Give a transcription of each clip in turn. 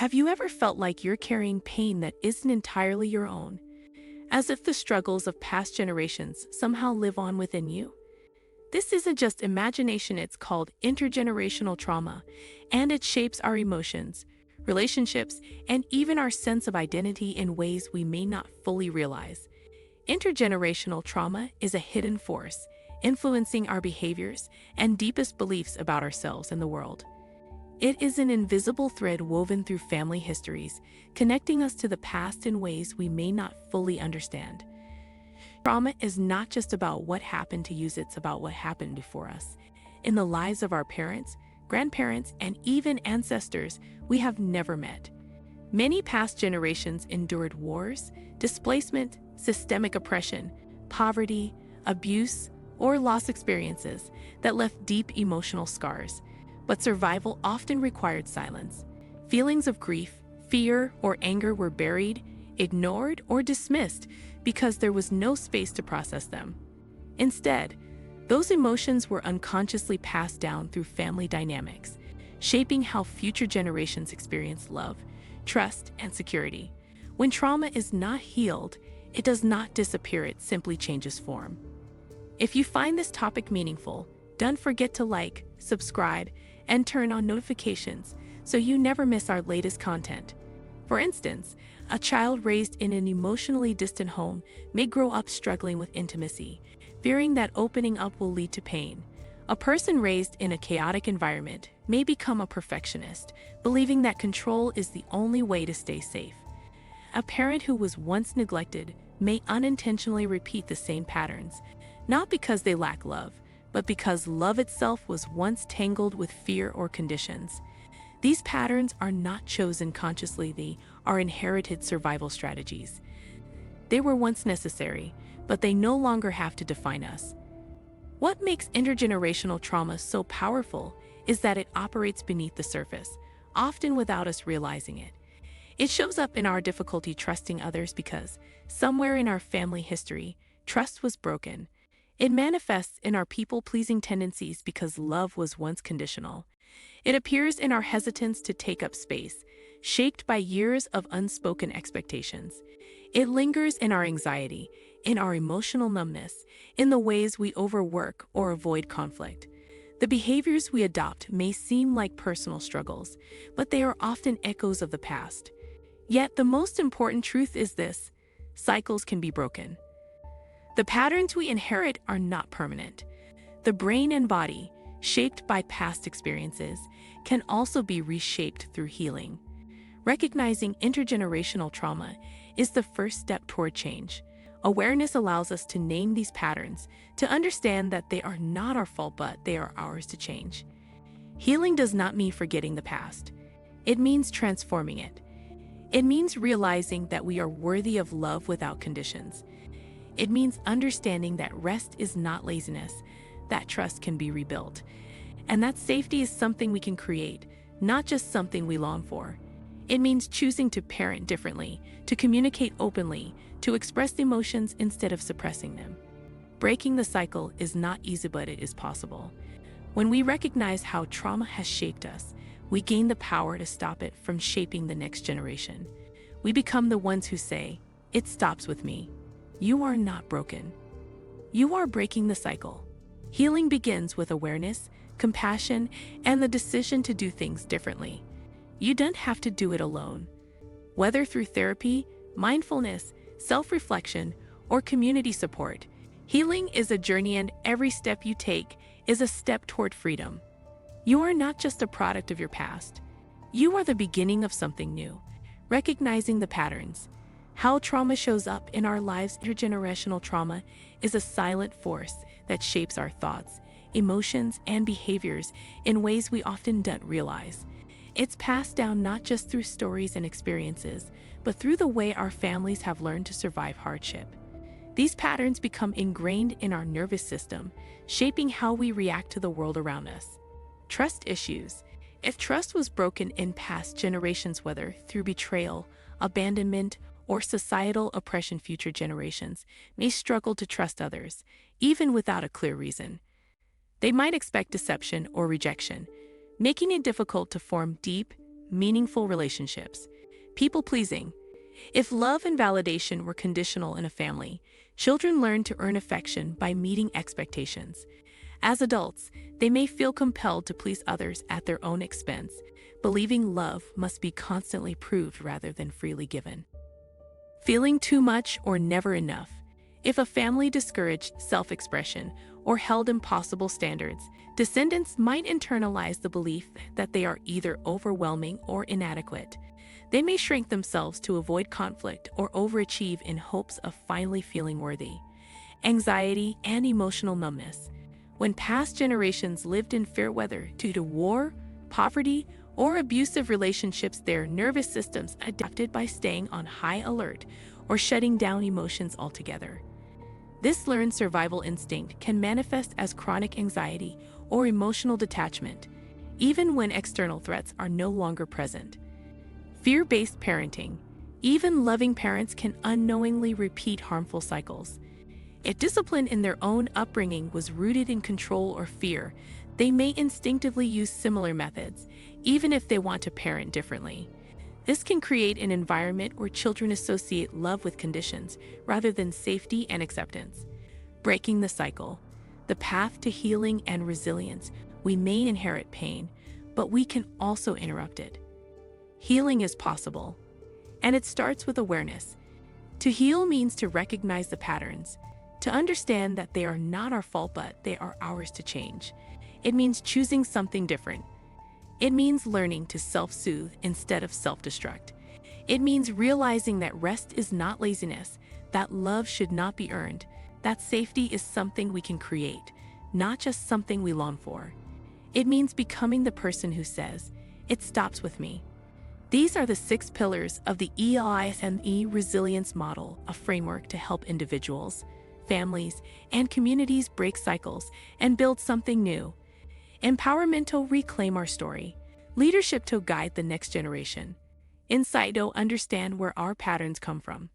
Have you ever felt like you're carrying pain that isn't entirely your own, as if the struggles of past generations somehow live on within you? This isn't just imagination, it's called intergenerational trauma, and it shapes our emotions, relationships, and even our sense of identity in ways we may not fully realize. Intergenerational trauma is a hidden force, influencing our behaviors and deepest beliefs about ourselves and the world. It is an invisible thread woven through family histories, connecting us to the past in ways we may not fully understand. Trauma is not just about what happened to us, it's about what happened before us. In the lives of our parents, grandparents, and even ancestors we have never met. Many past generations endured wars, displacement, systemic oppression, poverty, abuse, or loss experiences that left deep emotional scars. But survival often required silence. Feelings of grief, fear, or anger were buried, ignored, or dismissed because there was no space to process them. Instead, those emotions were unconsciously passed down through family dynamics, shaping how future generations experience love, trust, and security. When trauma is not healed, it does not disappear, it simply changes form. If you find this topic meaningful, don't forget to like, subscribe, and turn on notifications so you never miss our latest content. For instance, a child raised in an emotionally distant home may grow up struggling with intimacy, fearing that opening up will lead to pain. A person raised in a chaotic environment may become a perfectionist, believing that control is the only way to stay safe. A parent who was once neglected may unintentionally repeat the same patterns, not because they lack love, but because love itself was once tangled with fear or conditions. These patterns are not chosen consciously, they are inherited survival strategies. They were once necessary, but they no longer have to define us. What makes intergenerational trauma so powerful is that it operates beneath the surface, often without us realizing it. It shows up in our difficulty trusting others because, somewhere in our family history, trust was broken. It manifests in our people-pleasing tendencies because love was once conditional. It appears in our hesitance to take up space, shaped by years of unspoken expectations. It lingers in our anxiety, in our emotional numbness, in the ways we overwork or avoid conflict. The behaviors we adopt may seem like personal struggles, but they are often echoes of the past. Yet the most important truth is this: cycles can be broken. The patterns we inherit are not permanent. The brain and body, shaped by past experiences, can also be reshaped through healing. Recognizing intergenerational trauma is the first step toward change. Awareness allows us to name these patterns, to understand that they are not our fault, but they are ours to change. Healing does not mean forgetting the past. It means transforming it. It means realizing that we are worthy of love without conditions. It means understanding that rest is not laziness, that trust can be rebuilt, and that safety is something we can create, not just something we long for. It means choosing to parent differently, to communicate openly, to express emotions instead of suppressing them. Breaking the cycle is not easy, but it is possible. When we recognize how trauma has shaped us, we gain the power to stop it from shaping the next generation. We become the ones who say, "It stops with me." You are not broken. You are breaking the cycle. Healing begins with awareness, compassion, and the decision to do things differently. You don't have to do it alone. Whether through therapy, mindfulness, self-reflection, or community support, healing is a journey, and every step you take is a step toward freedom. You are not just a product of your past. You are the beginning of something new. Recognizing the patterns, how trauma shows up in our lives. Intergenerational trauma is a silent force that shapes our thoughts, emotions, and behaviors in ways we often don't realize. It's passed down not just through stories and experiences, but through the way our families have learned to survive hardship. These patterns become ingrained in our nervous system, shaping how we react to the world around us. Trust issues. If trust was broken in past generations, whether through betrayal, abandonment, or societal oppression, future generations may struggle to trust others, even without a clear reason. They might expect deception or rejection, making it difficult to form deep, meaningful relationships. People pleasing. If love and validation were conditional in a family, children learn to earn affection by meeting expectations. As adults, they may feel compelled to please others at their own expense, believing love must be constantly proved rather than freely given. Feeling too much or never enough. If a family discouraged self-expression or held impossible standards, descendants might internalize the belief that they are either overwhelming or inadequate. They may shrink themselves to avoid conflict or overachieve in hopes of finally feeling worthy. Anxiety and emotional numbness. When past generations lived in fair weather due to war, poverty, or abusive relationships, their nervous systems adapted by staying on high alert or shutting down emotions altogether. This learned survival instinct can manifest as chronic anxiety or emotional detachment, even when external threats are no longer present. Fear-based parenting. Even loving parents can unknowingly repeat harmful cycles. If discipline in their own upbringing was rooted in control or fear, they may instinctively use similar methods, even if they want to parent differently. This can create an environment where children associate love with conditions rather than safety and acceptance. Breaking the cycle. The path to healing and resilience. We may inherit pain, but we can also interrupt it. Healing is possible, and it starts with awareness. To heal means to recognize the patterns, to understand that they are not our fault but they are ours to change. It means choosing something different. It means learning to self-soothe instead of self-destruct. It means realizing that rest is not laziness, that love should not be earned, that safety is something we can create, not just something we long for. It means becoming the person who says, "It stops with me." These are the 6 pillars of the ELISME resilience model, a framework to help individuals, families, and communities break cycles and build something new. Empowerment to reclaim our story. Leadership to guide the next generation. Insight to understand where our patterns come from.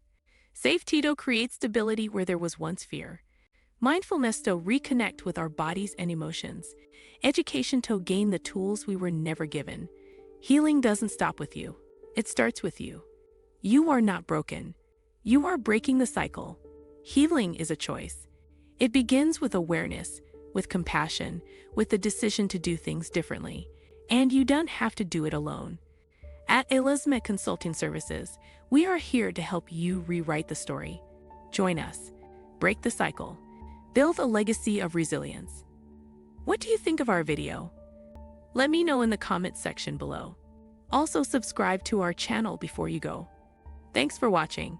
Safety to create stability where there was once fear. Mindfulness to reconnect with our bodies and emotions. Education to gain the tools we were never given. Healing doesn't stop with you. It starts with you. You are not broken. You are breaking the cycle. Healing is a choice. It begins with awareness, with compassion, with the decision to do things differently. And you don't have to do it alone. At Elisme Consulting Services, we are here to help you rewrite the story. Join us. Break the cycle. Build a legacy of resilience. What do you think of our video? Let me know in the comment section below. Also subscribe to our channel before you go. Thanks for watching.